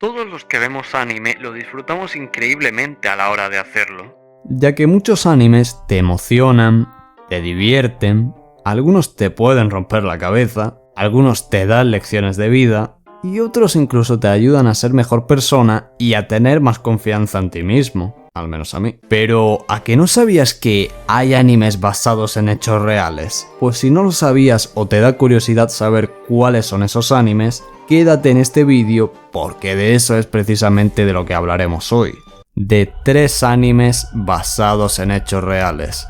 todos los que vemos anime lo disfrutamos increíblemente a la hora de hacerlo. Ya que muchos animes te emocionan, te divierten, algunos te pueden romper la cabeza, algunos te dan lecciones de vida y otros incluso te ayudan a ser mejor persona y a tener más confianza en ti mismo, al menos a mí. Pero, ¿a que no sabías que hay animes basados en hechos reales? Pues si no lo sabías o te da curiosidad saber cuáles son esos animes, quédate en este vídeo porque de eso es precisamente de lo que hablaremos hoy. De 3 animes basados en hechos reales.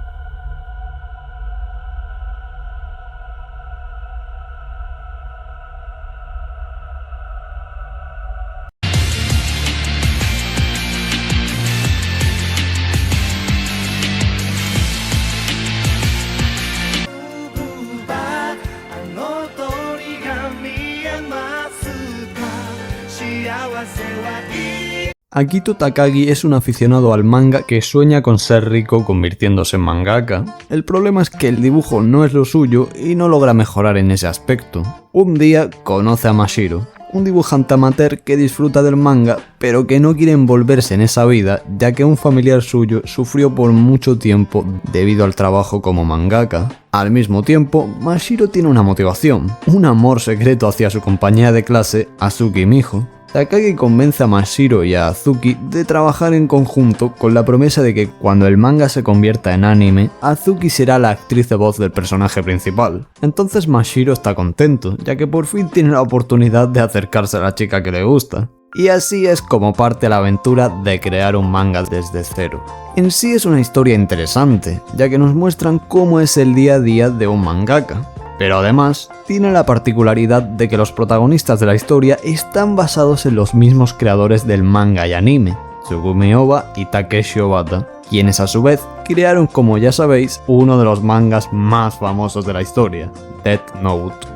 Akito Takagi es un aficionado al manga que sueña con ser rico convirtiéndose en mangaka. El problema es que el dibujo no es lo suyo y no logra mejorar en ese aspecto. Un día conoce a Mashiro, un dibujante amateur que disfruta del manga pero que no quiere envolverse en esa vida ya que un familiar suyo sufrió por mucho tiempo debido al trabajo como mangaka. Al mismo tiempo, Mashiro tiene una motivación, un amor secreto hacia su compañera de clase, Azuki Miho. Takagi convence a Mashiro y a Azuki de trabajar en conjunto con la promesa de que cuando el manga se convierta en anime, Azuki será la actriz de voz del personaje principal. Entonces Mashiro está contento, ya que por fin tiene la oportunidad de acercarse a la chica que le gusta. Y así es como parte la aventura de crear un manga desde cero. En sí es una historia interesante, ya que nos muestran cómo es el día a día de un mangaka. Pero además, tiene la particularidad de que los protagonistas de la historia están basados en los mismos creadores del manga y anime, Tsugumi Ohba y Takeshi Obata, quienes a su vez crearon, como ya sabéis, uno de los mangas más famosos de la historia, Death Note.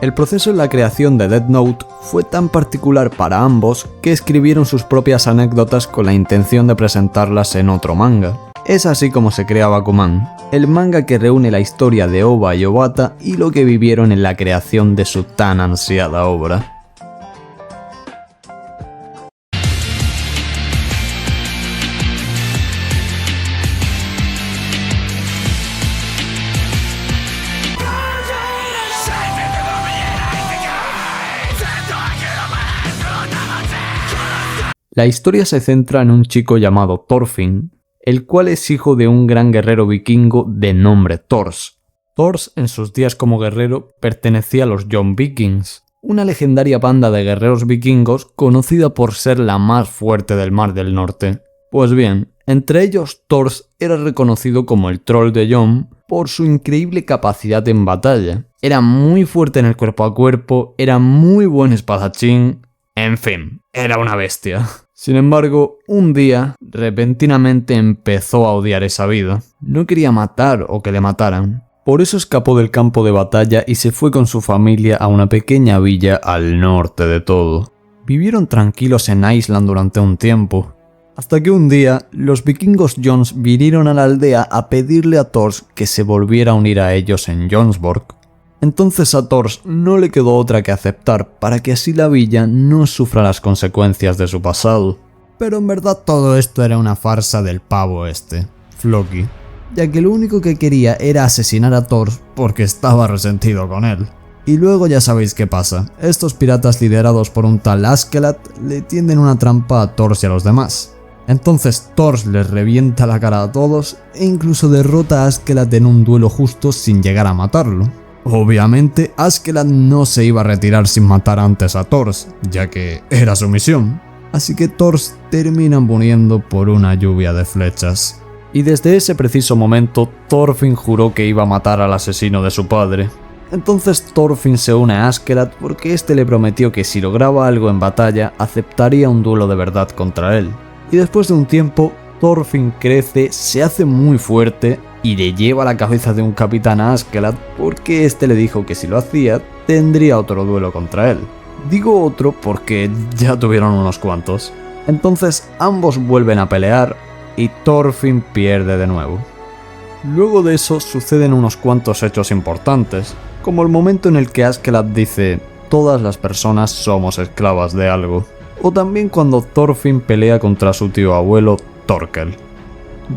El proceso en la creación de Death Note fue tan particular para ambos que escribieron sus propias anécdotas con la intención de presentarlas en otro manga. Es así como se crea Bakuman, el manga que reúne la historia de Ohba y Obata y lo que vivieron en la creación de su tan ansiada obra. La historia se centra en un chico llamado Thorfinn, el cual es hijo de un gran guerrero vikingo de nombre Thors. Thors, en sus días como guerrero, pertenecía a los Jomvikings, una legendaria banda de guerreros vikingos conocida por ser la más fuerte del Mar del Norte. Pues bien, entre ellos Thors era reconocido como el troll de Jom por su increíble capacidad en batalla. Era muy fuerte en el cuerpo a cuerpo, era muy buen espadachín, en fin, era una bestia. Sin embargo, un día, repentinamente empezó a odiar esa vida. No quería matar o que le mataran. Por eso escapó del campo de batalla y se fue con su familia a una pequeña villa al norte de todo. Vivieron tranquilos en Iceland durante un tiempo, hasta que un día los vikingos Jons vinieron a la aldea a pedirle a Thors que se volviera a unir a ellos en Jonsborg. Entonces a Thors no le quedó otra que aceptar para que así la villa no sufra las consecuencias de su pasado. Pero en verdad todo esto era una farsa del pavo este, Floki, ya que lo único que quería era asesinar a Thors porque estaba resentido con él. Y luego ya sabéis qué pasa, estos piratas liderados por un tal Askeladd le tienden una trampa a Thors y a los demás. Entonces Thors les revienta la cara a todos e incluso derrota a Askeladd en un duelo justo sin llegar a matarlo. Obviamente, Askeladd no se iba a retirar sin matar antes a Thors, ya que era su misión. Así que Thors termina muriendo por una lluvia de flechas. Y desde ese preciso momento, Thorfinn juró que iba a matar al asesino de su padre. Entonces Thorfinn se une a Askeladd porque este le prometió que si lograba algo en batalla, aceptaría un duelo de verdad contra él. Y después de un tiempo, Thorfinn crece, se hace muy fuerte y le lleva la cabeza de un capitán a Askeladd porque este le dijo que si lo hacía, tendría otro duelo contra él. Digo otro porque ya tuvieron unos cuantos. Entonces ambos vuelven a pelear y Thorfinn pierde de nuevo. Luego de eso suceden unos cuantos hechos importantes, como el momento en el que Askeladd dice: todas las personas somos esclavas de algo. o también cuando Thorfinn pelea contra su tío abuelo Thorkel.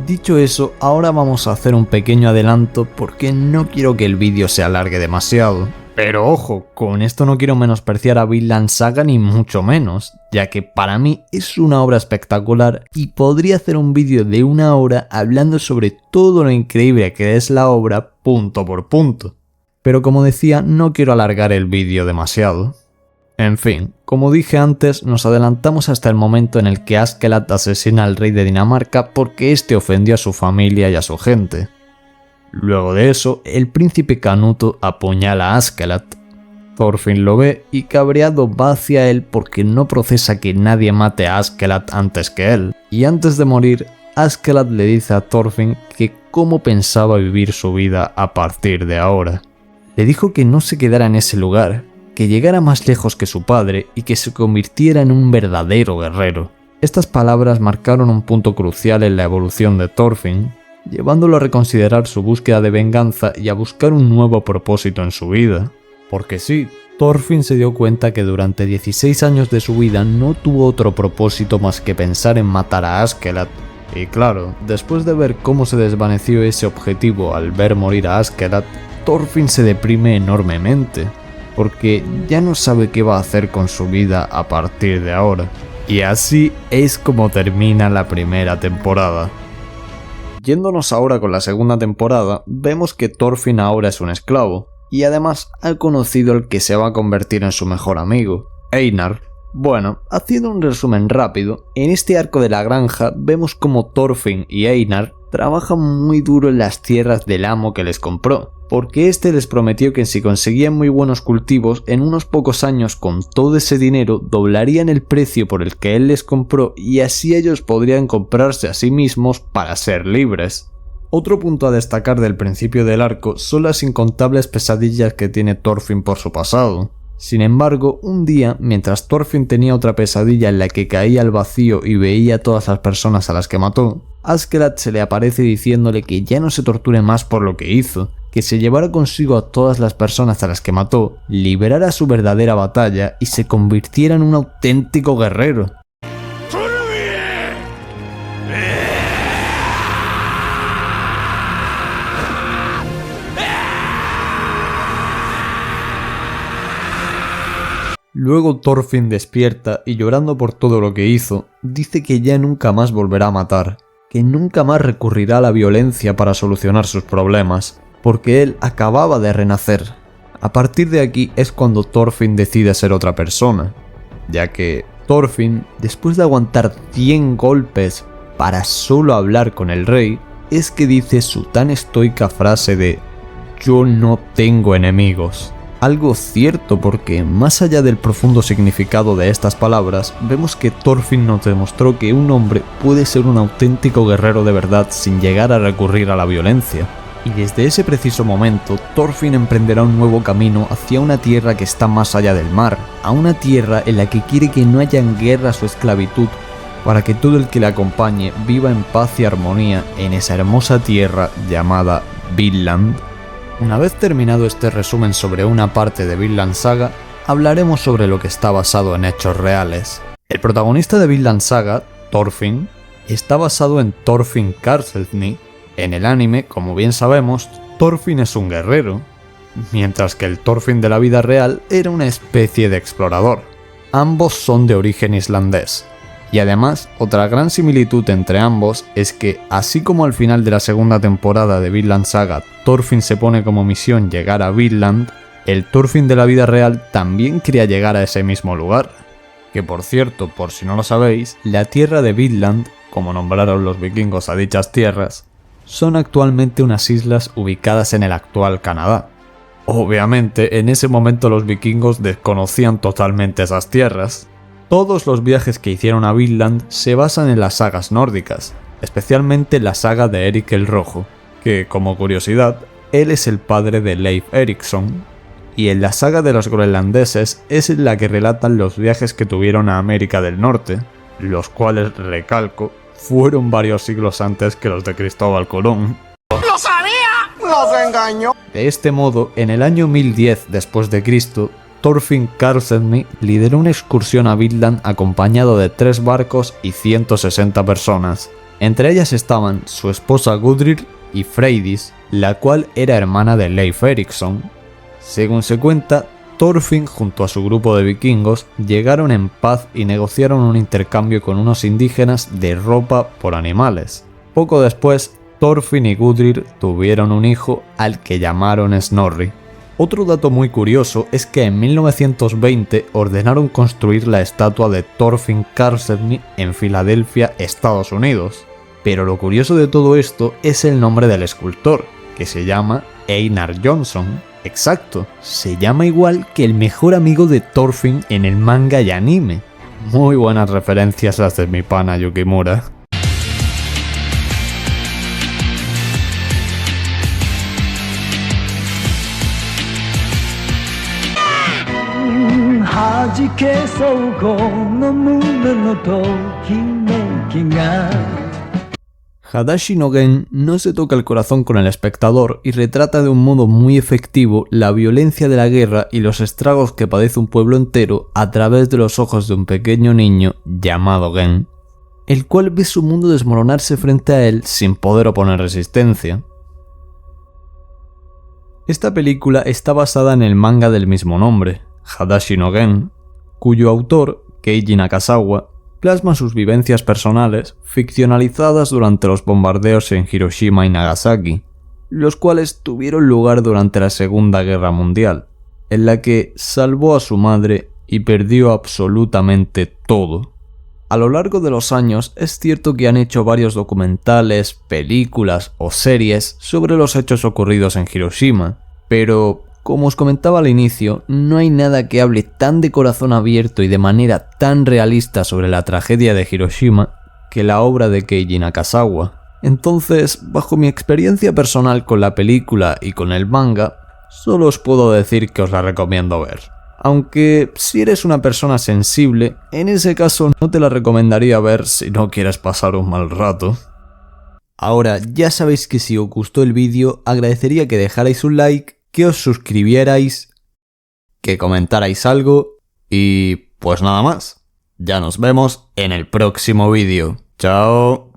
Dicho eso, ahora vamos a hacer un pequeño adelanto porque no quiero que el vídeo se alargue demasiado. Pero ojo, con esto no quiero menospreciar a Vinland Saga ni mucho menos, ya que para mí es una obra espectacular y podría hacer un vídeo de 1 hora hablando sobre todo lo increíble que es la obra punto por punto. Pero como decía, no quiero alargar el vídeo demasiado. En fin, como dije antes, nos adelantamos hasta el momento en el que Askeladd asesina al rey de Dinamarca porque este ofendió a su familia y a su gente. Luego de eso, el príncipe Canuto apuñala a Askeladd. Thorfinn lo ve y cabreado va hacia él porque no procesa que nadie mate a Askeladd antes que él. Y antes de morir, Askeladd le dice a Thorfinn que cómo pensaba vivir su vida a partir de ahora. Le dijo que no se quedara en ese lugar, que llegara más lejos que su padre y que se convirtiera en un verdadero guerrero. Estas palabras marcaron un punto crucial en la evolución de Thorfinn, llevándolo a reconsiderar su búsqueda de venganza y a buscar un nuevo propósito en su vida. Porque sí, Thorfinn se dio cuenta que durante 16 años de su vida no tuvo otro propósito más que pensar en matar a Askeladd. Y claro, después de ver cómo se desvaneció ese objetivo al ver morir a Askeladd, Thorfinn se deprime enormemente, porque ya no sabe qué va a hacer con su vida a partir de ahora. Y así es como termina la primera temporada. Yéndonos ahora con la segunda temporada, vemos que Thorfinn ahora es un esclavo, y además ha conocido al que se va a convertir en su mejor amigo, Einar. Bueno, haciendo un resumen rápido, en este arco de la granja vemos como Thorfinn y Einar trabajan muy duro en las tierras del amo que les compró, porque este les prometió que si conseguían muy buenos cultivos, en unos pocos años con todo ese dinero doblarían el precio por el que él les compró y así ellos podrían comprarse a sí mismos para ser libres. Otro punto a destacar del principio del arco son las incontables pesadillas que tiene Thorfinn por su pasado. Sin embargo, un día, mientras Thorfinn tenía otra pesadilla en la que caía al vacío y veía a todas las personas a las que mató, Askeladd se le aparece diciéndole que ya no se torture más por lo que hizo, que se llevara consigo a todas las personas a las que mató, liberara su verdadera batalla y se convirtiera en un auténtico guerrero. Luego Thorfinn despierta y llorando por todo lo que hizo, dice que ya nunca más volverá a matar, que nunca más recurrirá a la violencia para solucionar sus problemas, porque él acababa de renacer. A partir de aquí es cuando Thorfinn decide ser otra persona, ya que Thorfinn, después de aguantar 100 golpes para solo hablar con el rey, es que dice su tan estoica frase de «Yo no tengo enemigos». Algo cierto porque, más allá del profundo significado de estas palabras, vemos que Thorfinn nos demostró que un hombre puede ser un auténtico guerrero de verdad sin llegar a recurrir a la violencia. Y desde ese preciso momento, Thorfinn emprenderá un nuevo camino hacia una tierra que está más allá del mar, a una tierra en la que quiere que no hayan guerras o esclavitud, para que todo el que le acompañe viva en paz y armonía en esa hermosa tierra llamada Vinland. Una vez terminado este resumen sobre una parte de Vinland Saga, hablaremos sobre lo que está basado en hechos reales. El protagonista de Vinland Saga, Thorfinn, está basado en Thorfinn Karlsefni. En el anime, como bien sabemos, Thorfinn es un guerrero, mientras que el Thorfinn de la vida real era una especie de explorador. Ambos son de origen islandés. Y además, otra gran similitud entre ambos es que, así como al final de la segunda temporada de Vinland Saga, Thorfinn se pone como misión llegar a Vinland, el Thorfinn de la vida real también quería llegar a ese mismo lugar. Que por cierto, por si no lo sabéis, la tierra de Vinland, como nombraron los vikingos a dichas tierras, son actualmente unas islas ubicadas en el actual Canadá. Obviamente, en ese momento los vikingos desconocían totalmente esas tierras. Todos los viajes que hicieron a Vinland se basan en las sagas nórdicas, especialmente la saga de Eric el Rojo, que, como curiosidad, él es el padre de Leif Erikson, y en la saga de los groenlandeses es en la que relatan los viajes que tuvieron a América del Norte, los cuales, recalco, fueron varios siglos antes que los de Cristóbal Colón. ¡Lo sabía! ¡Nos engañó! De este modo, en el año 1010 después de Cristo, Thorfinn Karlsefni lideró una excursión a Vinland acompañado de 3 barcos y 160 personas. Entre ellas estaban su esposa Gudrid y Freydis, la cual era hermana de Leif Erikson. Según se cuenta, Thorfinn junto a su grupo de vikingos llegaron en paz y negociaron un intercambio con unos indígenas de ropa por animales. Poco después, Thorfinn y Gudrid tuvieron un hijo al que llamaron Snorri. Otro dato muy curioso es que en 1920 ordenaron construir la estatua de Thorfinn Karlsefni en Filadelfia, Estados Unidos. Pero lo curioso de todo esto es el nombre del escultor, que se llama Einar Jónsson. Exacto, se llama igual que el mejor amigo de Thorfinn en el manga y anime. Muy buenas referencias las de mi pana Yukimura. Hadashi no Gen no se toca el corazón con el espectador y retrata de un modo muy efectivo la violencia de la guerra y los estragos que padece un pueblo entero a través de los ojos de un pequeño niño llamado Gen, el cual ve su mundo desmoronarse frente a él sin poder oponer resistencia. Esta película está basada en el manga del mismo nombre, Hadashi no Gen, cuyo autor, Keiji Nakazawa, plasma sus vivencias personales ficcionalizadas durante los bombardeos en Hiroshima y Nagasaki, los cuales tuvieron lugar durante la Segunda Guerra Mundial, en la que salvó a su madre y perdió absolutamente todo. A lo largo de los años es cierto que han hecho varios documentales, películas o series sobre los hechos ocurridos en Hiroshima, pero como os comentaba al inicio, no hay nada que hable tan de corazón abierto y de manera tan realista sobre la tragedia de Hiroshima que la obra de Keiji Nakazawa. Entonces, bajo mi experiencia personal con la película y con el manga, solo os puedo decir que os la recomiendo ver. Aunque si eres una persona sensible, en ese caso no te la recomendaría ver si no quieres pasar un mal rato. Ahora, ya sabéis que si os gustó el vídeo, agradecería que dejarais un like, que os suscribierais, que comentarais algo y pues nada más. Ya nos vemos en el próximo vídeo. ¡Chao!